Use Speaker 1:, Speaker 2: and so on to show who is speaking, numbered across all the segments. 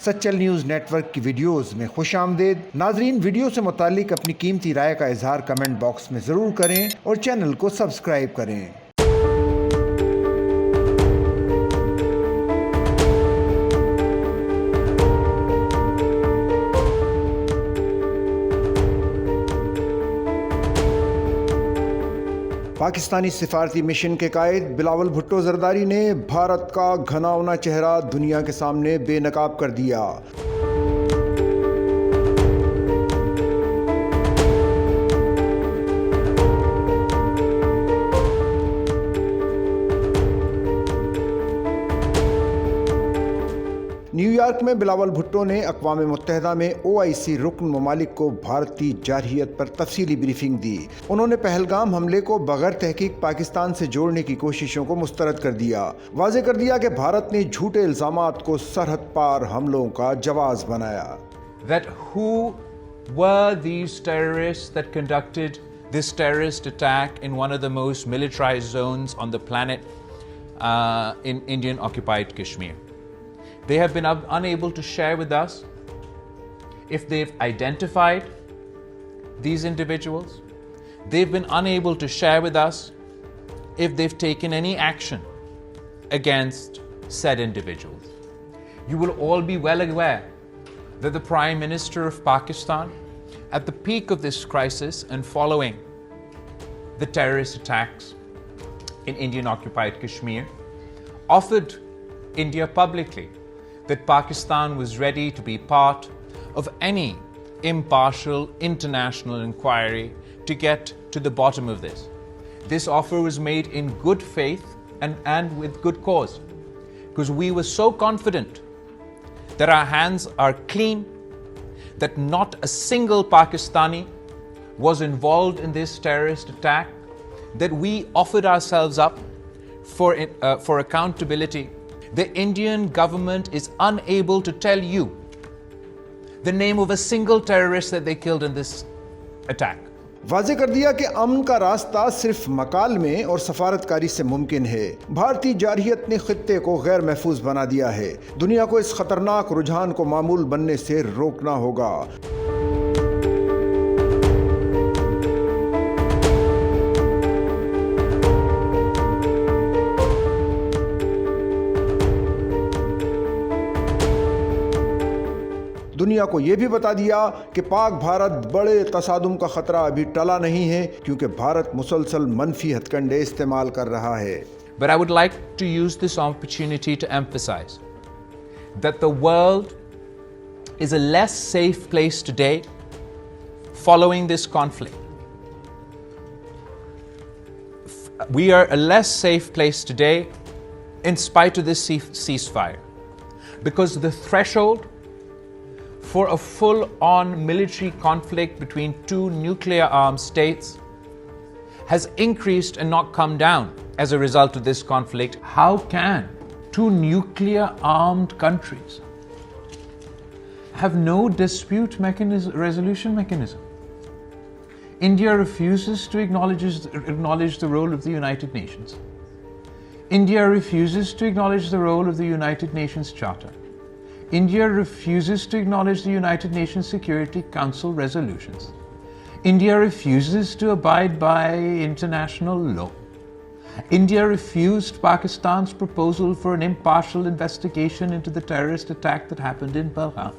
Speaker 1: Sachal news network की videos में खुशामदीद। नाजरीन, वीडियो से मुतालिक अपनी कीमती राय का इजहार कमेंट बॉक्स में ज़रूर करें और चैनल को सब्सक्राइब करें। पाकिस्तानी सिफारती मिशन के कायद बिलावल भुट्टो जरदारी ने भारत का घनावना चेहरा दुनिया के सामने बेनकाब कर दिया। न्यूयॉर्क में बिलावल भुट्टो ने अक़वाम मुत्तहिदा में OIC रुकन ममालिक को भारतीय जारहियत पर तफसीली ब्रीफिंग दी। उन्होंने पहलगाम हमले को बगैर तहकीक पाकिस्तान से जोड़ने की कोशिशों को मुस्तरद कर दिया। वाज़ेह कर दिया कि भारत ने झूठे इल्ज़ामात को सरहद पार हमलों का जवाब बनाया।
Speaker 2: That who were these terrorists that conducted this terrorist attack in one of the most militarized zones on the planet in Indian occupied Kashmir? They have been unable to share with us if they've identified these individuals. They've been unable to share with us if they've taken any action against said individuals. You will all be well aware that the Prime Minister of Pakistan, at the peak of this crisis and following the terrorist attacks in Indian occupied Kashmir, offered India publicly that Pakistan was ready to be part of any impartial international inquiry to get to the bottom of this. This offer was made in good faith and with good cause, because we were so confident that our hands are clean, that not a single Pakistani was involved in this terrorist attack, that we offered ourselves up for accountability. The Indian government is unable to tell you the name of a single terrorist that they killed in this attack.
Speaker 1: वाज़ेह कर दिया कि अमन का रास्ता सिर्फ मकालमे और सफारतकारी से मुमकिन है। भारतीय जारहियत ने खित्ते को गैर महफूज बना दिया है। दुनिया को इस खतरनाक रुझान को मामूल बनने से रोकना होगा। दुनिया को यह भी बता दिया कि पाक भारत बड़े तसादुम का खतरा अभी टला नहीं है, क्योंकि भारत मुसलसल मनफी हथकंडे इस्तेमाल कर रहा है।
Speaker 2: But I would like to use this opportunity to emphasize that the world is a less safe place today following this conflict. We are a less safe place today in spite of this ceasefire, because the threshold for a full-on military conflict between two nuclear-armed states has increased and not come down as a result of this conflict. How can two nuclear-armed countries have no dispute resolution mechanism? India refuses to acknowledge the role of the United Nations. India refuses to acknowledge the role of the United Nations Charter. India refuses to acknowledge the United Nations Security Council resolutions. India refuses to abide by international law. India refused Pakistan's proposal for an impartial investigation into the terrorist attack that happened in Pahalgam.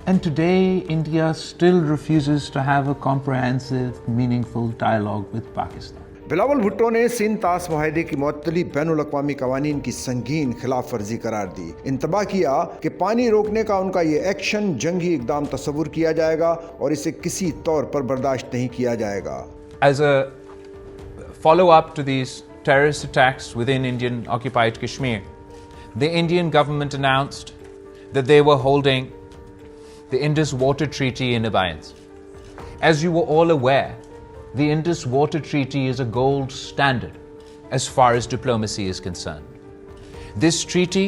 Speaker 2: And today, India still refuses to have a comprehensive, meaningful dialogue with Pakistan.
Speaker 1: Bilawal Bhutto ने सिंध तास मुआहदे की मुअत्तली बैनुल अक़वामी कवानीन की संगीन खिलाफ वर्जी करार दी। इंतबाह किया कि पानी रोकने का उनका ये एक्शन जंगी इक़दाम तस्वुर किया जाएगा और इसे किसी तौर पर बर्दाश्त नहीं किया जाएगा।
Speaker 2: As a follow-up to these terrorist attacks within Indian occupied Kashmir, the Indian government announced that they were holding the Indus Water Treaty in abeyance. As you were all aware, the Indus Water Treaty is a gold standard as far as diplomacy is concerned. This treaty,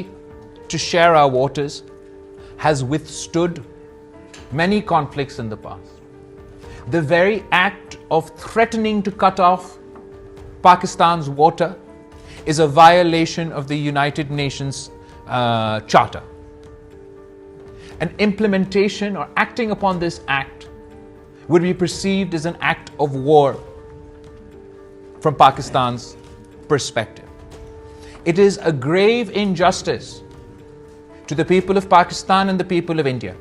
Speaker 2: to share our waters, has withstood many conflicts in the past. The very act of threatening to cut off Pakistan's water is a violation of the United Nations Charter. and implementation or acting upon this act would be perceived as an act of war from Pakistan's perspective. It is a grave injustice to the people of Pakistan and the people of India,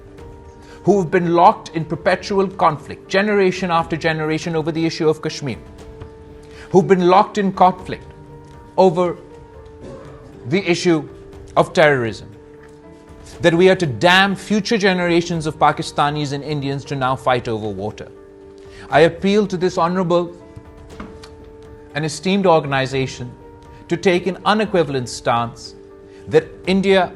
Speaker 2: who have been locked in perpetual conflict, generation after generation, over the issue of Kashmir, who've been locked in conflict over the issue of terrorism, that we are to damn future generations of Pakistanis and Indians to now fight over water. I appeal to this honorable and esteemed organization to take an unequivocal stance that India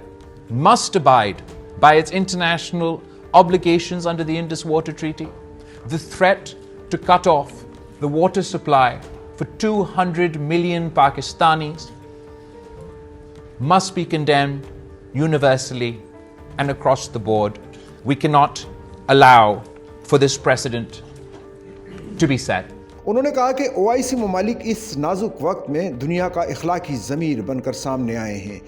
Speaker 2: must abide by its international obligations under the Indus Water Treaty. The threat to cut off the water supply for 200 million Pakistanis must be condemned universally and across the board. We cannot allow for this precedent to be set.
Speaker 1: उन्होंने कहा कि OIC ममालिक इस नाजुक वक्त में दुनिया का इखलाकी ज़मीर बनकर सामने आए हैं।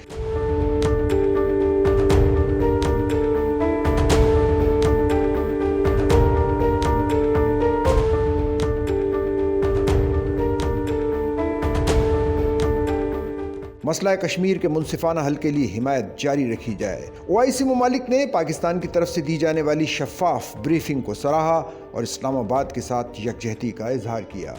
Speaker 1: मसला कश्मीर के मुनसिफाना हल के लिए हिमायत जारी रखी जाए। ओआईसी ममालिक ने पाकिस्तान की तरफ से दी जाने वाली शफाफ ब्रीफिंग को सराहा और इस्लामाबाद के साथ यकजहती का इजहार किया।